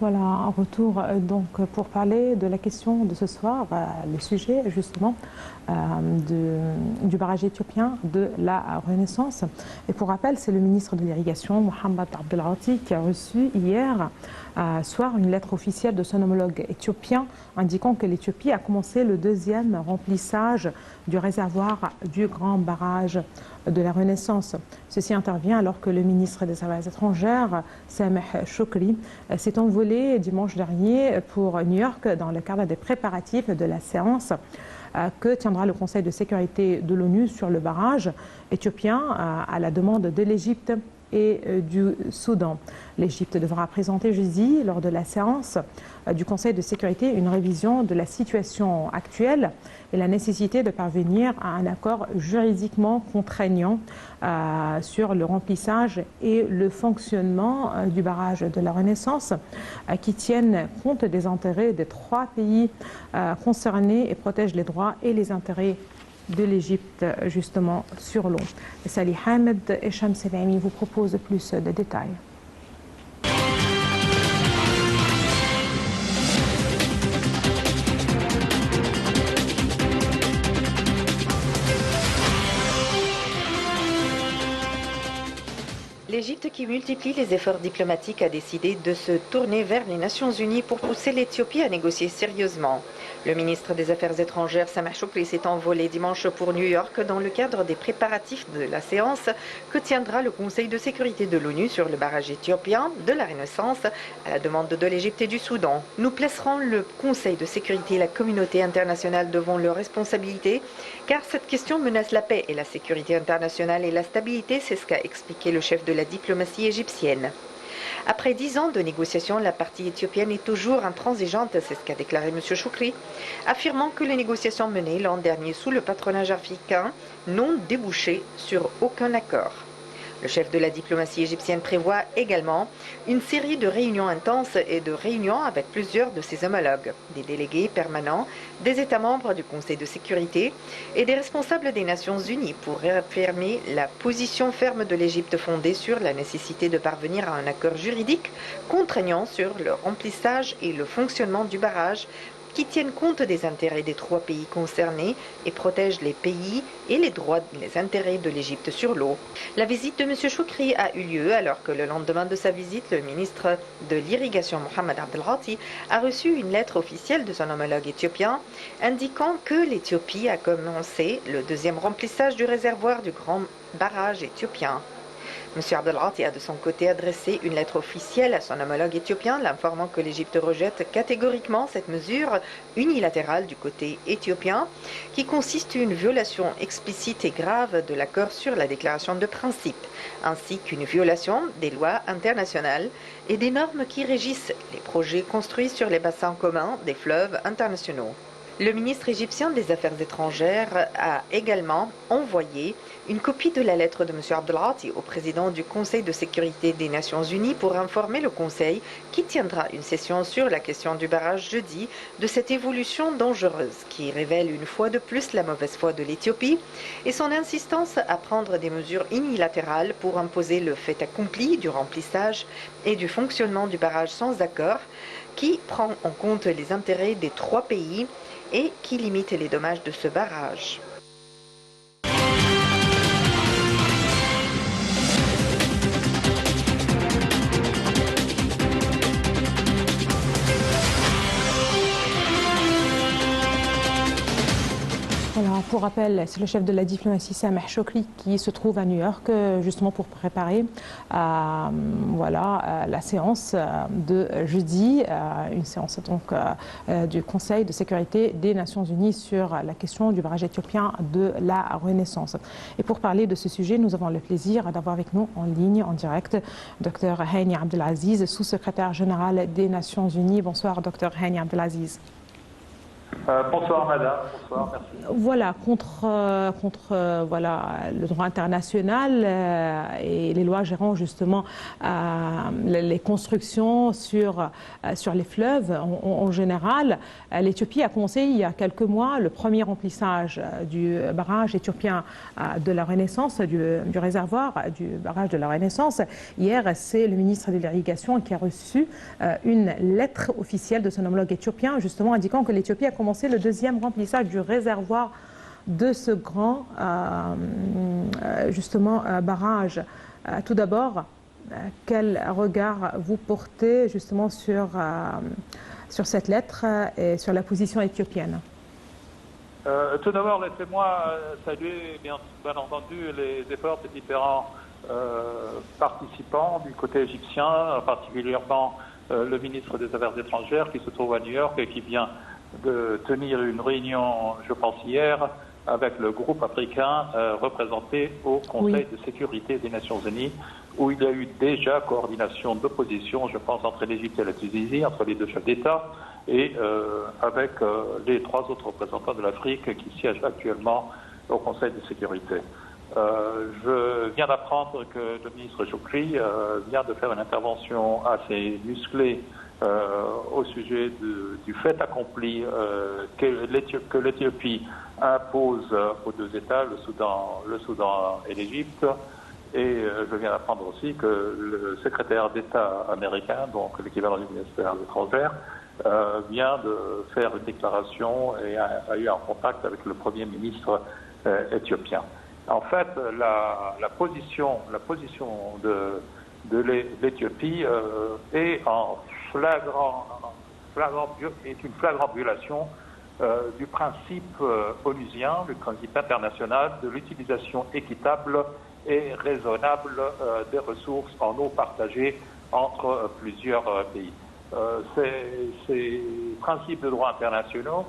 Voilà, un retour donc pour parler de la question de ce soir, le sujet justement du barrage éthiopien de la Renaissance. Et pour rappel, c'est le ministre de l'Irrigation, Mohamed Abdel Ati, qui a reçu hier soir une lettre officielle de son homologue éthiopien indiquant que l'Éthiopie a commencé le deuxième remplissage du réservoir du grand barrage de la Renaissance. Ceci intervient alors que le ministre des Affaires étrangères, Sameh Shoukry, s'est envolé dimanche dernier pour New York dans le cadre des préparatifs de la séance que tiendra le Conseil de sécurité de l'ONU sur le barrage éthiopien à la demande de l'Égypte et du Soudan. L'Égypte devra présenter jeudi, lors de la séance du Conseil de sécurité, une révision de la situation actuelle et la nécessité de parvenir à un accord juridiquement contraignant sur le remplissage et le fonctionnement du barrage de la Renaissance qui tiennent compte des intérêts des trois pays concernés et protègent les droits et les intérêts de l'Égypte justement sur l'eau. Salih Hamed et Shams Selami vous proposent plus de détails. L'Égypte, qui multiplie les efforts diplomatiques, a décidé de se tourner vers les Nations Unies pour pousser l'Éthiopie à négocier sérieusement. Le ministre des Affaires étrangères, Sameh Shoukry, s'est envolé dimanche pour New York dans le cadre des préparatifs de la séance que tiendra le Conseil de sécurité de l'ONU sur le barrage éthiopien de la Renaissance à la demande de l'Égypte et du Soudan. Nous placerons le Conseil de sécurité et la communauté internationale devant leurs responsabilités, car cette question menace la paix et la sécurité internationale et la stabilité, c'est ce qu'a expliqué le chef de la diplomatie égyptienne. Après 10 ans de négociations, la partie éthiopienne est toujours intransigeante, c'est ce qu'a déclaré M. Shoukry, affirmant que les négociations menées l'an dernier sous le patronage africain n'ont débouché sur aucun accord. Le chef de la diplomatie égyptienne prévoit également une série de réunions intenses et de réunions avec plusieurs de ses homologues, des délégués permanents, des États membres du Conseil de sécurité et des responsables des Nations Unies pour réaffirmer la position ferme de l'Égypte fondée sur la nécessité de parvenir à un accord juridique contraignant sur le remplissage et le fonctionnement du barrage qui tiennent compte des intérêts des trois pays concernés et protègent les pays et les droits et les intérêts de l'Égypte sur l'eau. La visite de M. Shoukry a eu lieu alors que le lendemain de sa visite, le ministre de l'Irrigation, Mohamed Abdel Ati, a reçu une lettre officielle de son homologue éthiopien indiquant que l'Éthiopie a commencé le deuxième remplissage du réservoir du grand barrage éthiopien. M. Abdel Ati a de son côté adressé une lettre officielle à son homologue éthiopien, l'informant que l'Égypte rejette catégoriquement cette mesure unilatérale du côté éthiopien, qui consiste une violation explicite et grave de l'accord sur la déclaration de principe, ainsi qu'une violation des lois internationales et des normes qui régissent les projets construits sur les bassins communs des fleuves internationaux. Le ministre égyptien des Affaires étrangères a également envoyé une copie de la lettre de M. Abdel Ati au président du Conseil de sécurité des Nations Unies pour informer le Conseil qui tiendra une session sur la question du barrage jeudi de cette évolution dangereuse qui révèle une fois de plus la mauvaise foi de l'Éthiopie et son insistance à prendre des mesures unilatérales pour imposer le fait accompli du remplissage et du fonctionnement du barrage sans accord qui prend en compte les intérêts des trois pays et qui limite les dommages de ce barrage. Voilà, pour rappel, c'est le chef de la diplomatie Sameh Shoukry qui se trouve à New York justement pour préparer la séance de jeudi, une séance donc du Conseil de sécurité des Nations Unies sur la question du barrage éthiopien de la Renaissance. Et pour parler de ce sujet, nous avons le plaisir d'avoir avec nous en ligne, en direct, Dr Hani Abdelaziz, sous-secrétaire général des Nations Unies. Bonsoir, Dr Hani Abdelaziz. Bonsoir madame, bonsoir, merci. Voilà, voilà, le droit international et les lois gérant justement les constructions sur les fleuves en général. L'Éthiopie a commencé il y a quelques mois le premier remplissage du barrage éthiopien de la Renaissance, du réservoir du barrage de la Renaissance. Hier, c'est le ministre de l'Irrigation qui a reçu une lettre officielle de son homologue éthiopien, justement indiquant que l'Éthiopie a commencé le deuxième remplissage du réservoir de ce grand justement barrage. Tout d'abord, quel regard vous portez justement sur cette lettre et sur la position éthiopienne? Tout d'abord, laissez-moi saluer bien entendu les efforts des différents participants du côté égyptien, particulièrement le ministre des Affaires étrangères qui se trouve à New York et qui vient de tenir une réunion, je pense hier, avec le groupe africain représenté au Conseil de sécurité des Nations Unies, où il y a eu déjà coordination d'opposition, je pense, entre l'Égypte et la Tunisie, entre les deux chefs d'État, et avec les trois autres représentants de l'Afrique qui siègent actuellement au Conseil de sécurité. Je viens d'apprendre que le ministre Choukri vient de faire une intervention assez musclée au sujet du fait accompli que l'Éthiopie impose aux deux États, le Soudan et l'Égypte. Et je viens d'apprendre aussi que le secrétaire d'État américain, donc l'équivalent du ministère des Étrangères, vient de faire une déclaration et a eu un contact avec le Premier ministre éthiopien. En fait, la position de l'Éthiopie est une flagrante violation du principe onusien, du principe international de l'utilisation équitable et raisonnable des ressources en eau partagées entre plusieurs pays. Ces principes de droit internationaux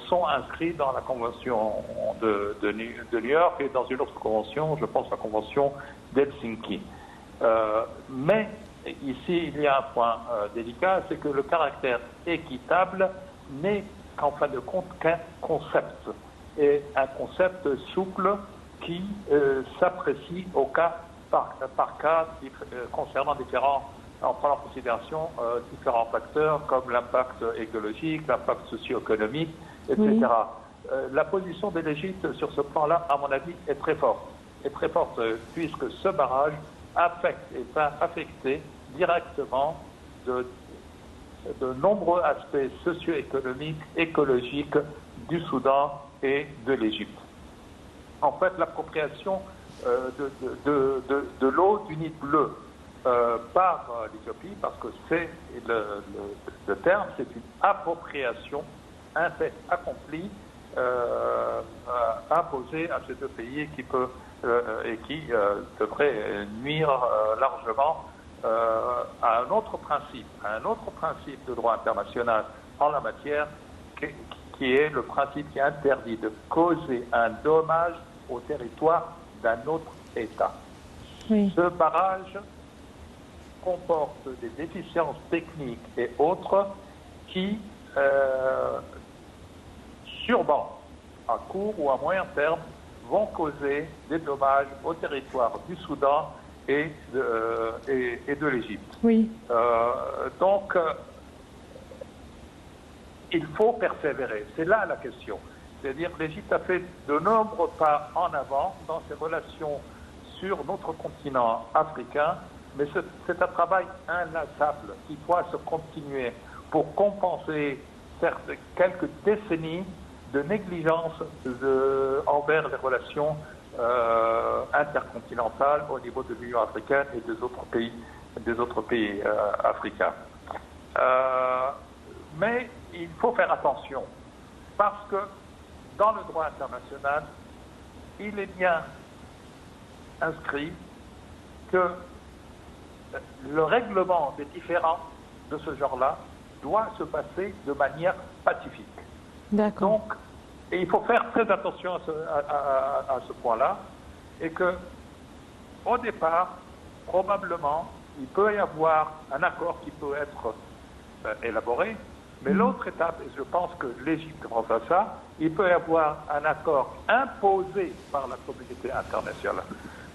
sont inscrits dans la Convention de New York et dans une autre convention, je pense la Convention d'Helsinki. Mais ici, il y a un point délicat, c'est que le caractère équitable n'est qu'en fin de compte qu'un concept, et un concept souple qui s'apprécie au cas par cas concernant en prenant en considération différents facteurs comme l'impact écologique, l'impact socio-économique, etc. Oui. La position de l'Égypte sur ce plan-là, à mon avis, est très forte. Puisque ce barrage est affecté directement de nombreux aspects socio-économiques, écologiques du Soudan et de l'Égypte. En fait, l'appropriation de l'eau du Nil bleu par l'Éthiopie, parce que c'est le terme, c'est une appropriation, un fait accompli, imposé à ces deux pays qui peut et qui devrait nuire largement à un autre principe de droit international en la matière, qui est le principe qui interdit de causer un dommage au territoire d'un autre État. Oui. Ce barrage comporte des déficiences techniques et autres qui, sûrement, à court ou à moyen terme, vont causer des dommages au territoire du Soudan et de l'Égypte. Oui. Donc, il faut persévérer. C'est là la question. C'est-à-dire que l'Égypte a fait de nombreux pas en avant dans ses relations sur notre continent africain, mais c'est un travail inlassable qui doit se continuer pour compenser quelques décennies de négligence envers les relations intercontinentales au niveau de l'Union africaine et des autres pays africains. Mais il faut faire attention parce que dans le droit international, il est bien inscrit que le règlement des différends de ce genre-là doit se passer de manière pacifique. D'accord. Donc, et il faut faire très attention à ce point-là, et que, au départ, probablement, il peut y avoir un accord qui peut être élaboré, Mais l'autre étape, et je pense que l'Égypte pense à ça, il peut y avoir un accord imposé par la communauté internationale.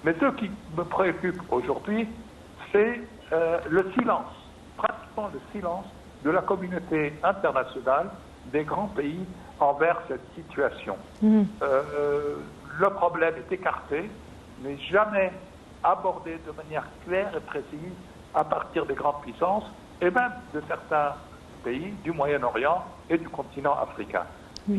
Mais ce qui me préoccupe aujourd'hui, c'est le silence, pratiquement le silence de la communauté internationale, des grands pays envers cette situation. Le problème est écarté, mais jamais abordé de manière claire et précise à partir des grandes puissances et même de certains pays du Moyen-Orient et du continent africain.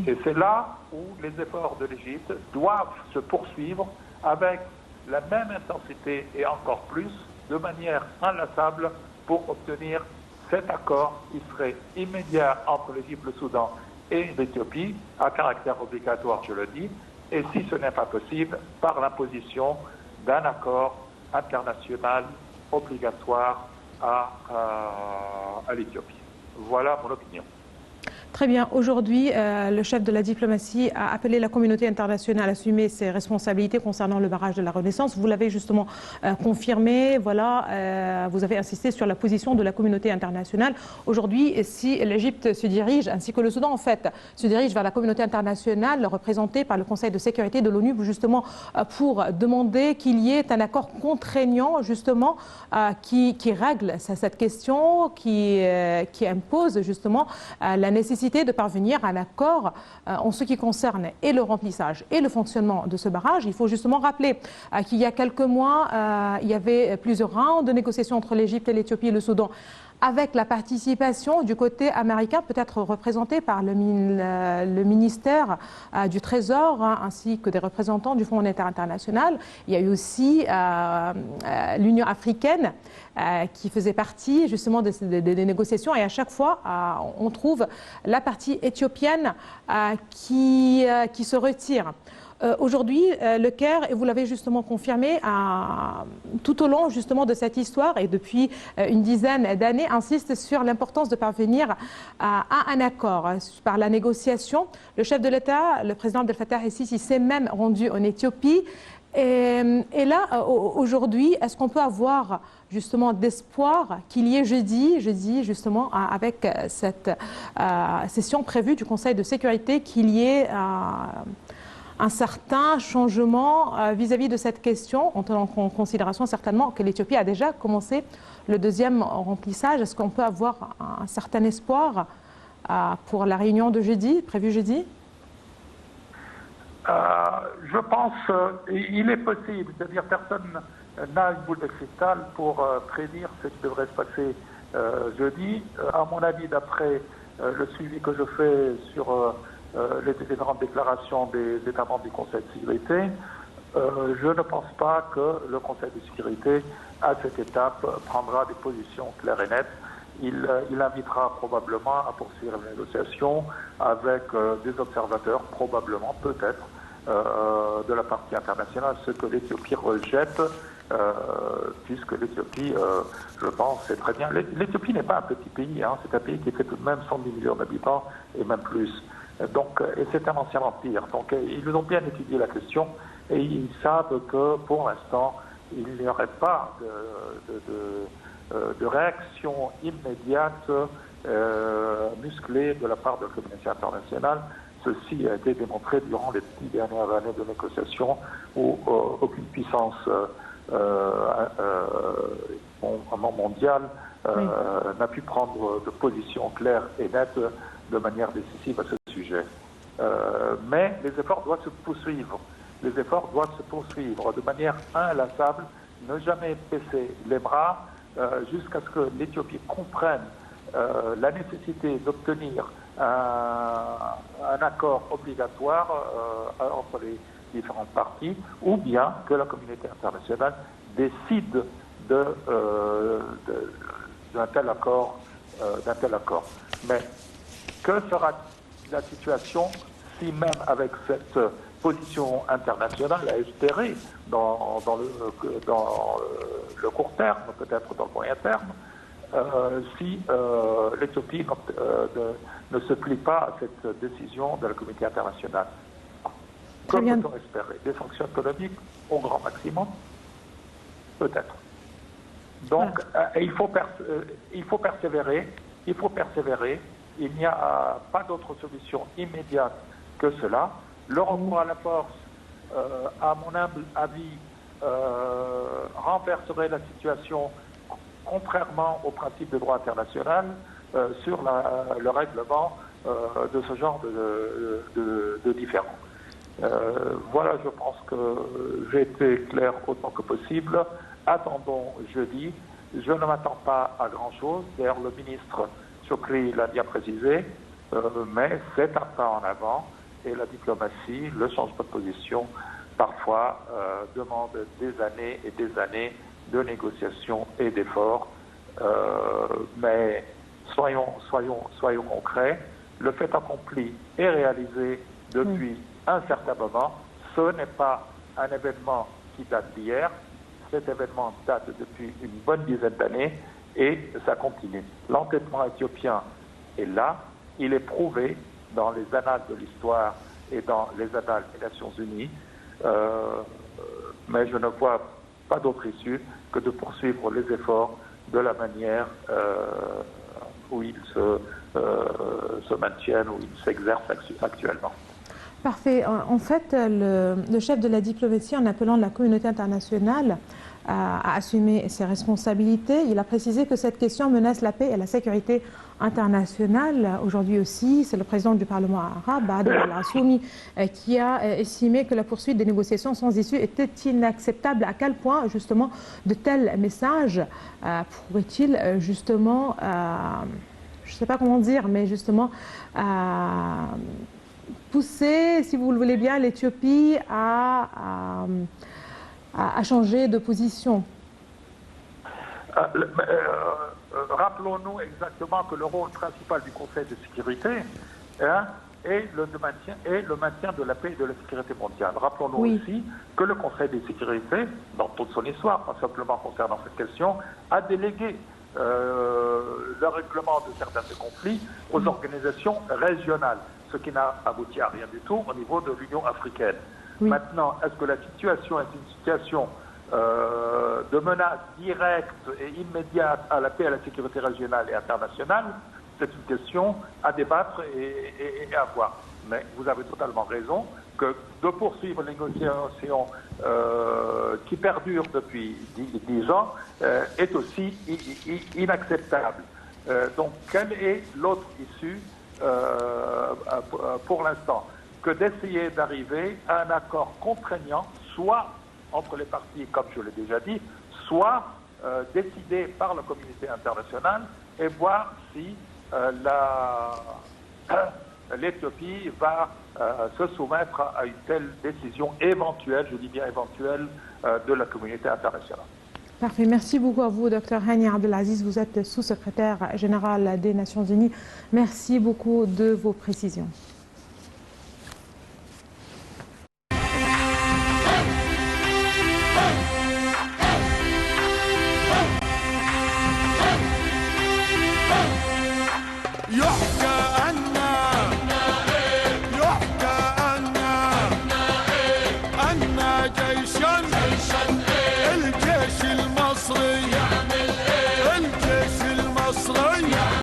Et c'est là où les efforts de l'Égypte doivent se poursuivre avec la même intensité et encore plus, de manière inlassable, pour obtenir cet accord qui serait immédiat entre l'Égypte, le Soudan et l'Éthiopie, à caractère obligatoire, je le dis, et si ce n'est pas possible, par l'imposition d'un accord international obligatoire à l'Éthiopie. Voilà mon opinion. Très bien. Aujourd'hui, le chef de la diplomatie a appelé la communauté internationale à assumer ses responsabilités concernant le barrage de la Renaissance. Vous l'avez justement confirmé. Voilà, vous avez insisté sur la position de la communauté internationale. Aujourd'hui, si l'Égypte se dirige, ainsi que le Soudan en fait, se dirige vers la communauté internationale représentée par le Conseil de sécurité de l'ONU, justement pour demander qu'il y ait un accord contraignant, justement, qui règle cette question, qui impose justement la nécessité de parvenir à un accord en ce qui concerne et le remplissage et le fonctionnement de ce barrage. Il faut justement rappeler qu'il y a quelques mois, il y avait plusieurs rounds de négociations entre l'Égypte et l'Éthiopie et le Soudan, avec la participation du côté américain, peut-être représenté par le ministère du Trésor, ainsi que des représentants du Fonds monétaire international. Il y a eu aussi l'Union africaine qui faisait partie justement des négociations, et à chaque fois on trouve la partie éthiopienne qui se retire. Aujourd'hui, le Caire, et vous l'avez justement confirmé, tout au long justement de cette histoire et depuis une dizaine d'années, insiste sur l'importance de parvenir à un accord par la négociation. Le chef de l'État, le président Abdel Fattah el-Sisi, s'est même rendu en Éthiopie. Et là, aujourd'hui, est-ce qu'on peut avoir justement d'espoir qu'il y ait jeudi justement, avec cette session prévue du Conseil de sécurité, qu'il y ait un certain changement vis-à-vis de cette question, en tenant en considération certainement que l'Éthiopie a déjà commencé le deuxième remplissage? Est-ce qu'on peut avoir un certain espoir pour la réunion de jeudi, prévue jeudi? Je pense qu'il est possible, c'est-à-dire personne n'a une boule de cristal pour prédire ce qui devrait se passer jeudi. À mon avis, d'après le suivi que je fais sur les différentes déclarations des États membres du Conseil de sécurité, je ne pense pas que le Conseil de sécurité, à cette étape, prendra des positions claires et nettes. Il invitera probablement à poursuivre les négociations avec des observateurs, probablement, peut-être, de la partie internationale, ce que l'Éthiopie rejette, puisque l'Éthiopie, je pense, c'est très bien. L'Éthiopie n'est pas un petit pays, hein, c'est un pays qui fait tout de même 110 millions d'habitants et même plus. Donc, et c'est un ancien empire. Donc, ils ont bien étudié la question et ils savent que, pour l'instant, il n'y aurait pas de réaction immédiate, musclée de la part de la communauté internationale. Ceci a été démontré durant les 10 dernières années de négociations où aucune puissance mondiale n'a pu prendre de position claire et nette de manière décisive à ce sujet. Mais les efforts doivent se poursuivre. Les efforts doivent se poursuivre de manière inlassable, ne jamais baisser les bras jusqu'à ce que l'Éthiopie comprenne la nécessité d'obtenir un accord obligatoire entre les différentes parties, ou bien que la communauté internationale décide d'un tel accord. Mais que sera la situation si même avec cette position internationale à espérer dans le court terme, peut-être dans le moyen terme, si l'Éthiopie ne se plie pas à cette décision de la communauté internationale? Que peut-on espérer? Des sanctions économiques au grand maximum? Peut-être. Donc, il faut persévérer. il n'y a pas d'autre solution immédiate que cela. Le recours à la force, à mon humble avis, renverserait la situation contrairement au principe de droit international sur le règlement de ce genre de différends. Voilà, je pense que j'ai été clair autant que possible. Attendons jeudi. Je ne m'attends pas à grand-chose. D'ailleurs, le ministre Chokri l'a bien précisé, mais c'est un pas en avant. Et la diplomatie, le changement de position, parfois demande des années et des années de négociations et d'efforts. Mais soyons concrets. Le fait accompli est réalisé depuis un certain moment. Ce n'est pas un événement qui date d'hier. Cet événement date depuis une bonne dizaine d'années et ça continue. L'entêtement éthiopien est là. Il est prouvé dans les annales de l'histoire et dans les annales des Nations Unies. Mais je ne vois pas d'autre issue que de poursuivre les efforts de la manière où ils se maintiennent, où ils s'exercent actuellement. Parfait. En fait, le chef de la diplomatie, en appelant la communauté internationale à assumer ses responsabilités, il a précisé que cette question menace la paix et la sécurité internationale. Aujourd'hui aussi, c'est le président du Parlement arabe, Adel Al-Assoumi, qui a estimé que la poursuite des négociations sans issue était inacceptable. À quel point, justement, de tels messages pourraient-ils, justement, je ne sais pas comment dire, mais justement, pousser, si vous le voulez bien, l'Éthiopie à changer de position? Rappelons-nous exactement que le rôle principal du Conseil de sécurité est le maintien de la paix et de la sécurité mondiale. Rappelons-nous aussi que le Conseil de sécurité, dans toute son histoire, pas simplement concernant cette question, a délégué le règlement de certains de conflits aux organisations régionales, ce qui n'a abouti à rien du tout au niveau de l'Union africaine. Maintenant, est-ce que la situation est une situation de menace directe et immédiate à la paix et à la sécurité régionale et internationale? C'est une question à débattre et à voir. Mais vous avez totalement raison que de poursuivre les négociations qui perdurent depuis 10 ans est aussi inacceptable. Donc, quelle est l'autre issue pour l'instant que d'essayer d'arriver à un accord contraignant, soit entre les parties, comme je l'ai déjà dit, soit décidé par la communauté internationale et voir si l'Éthiopie va se soumettre à une telle décision éventuelle, je dis bien éventuelle, de la communauté internationale. Parfait. Merci beaucoup à vous, Dr Hani Abdelaziz. Vous êtes sous-secrétaire général des Nations Unies. Merci beaucoup de vos précisions. الجيش المصري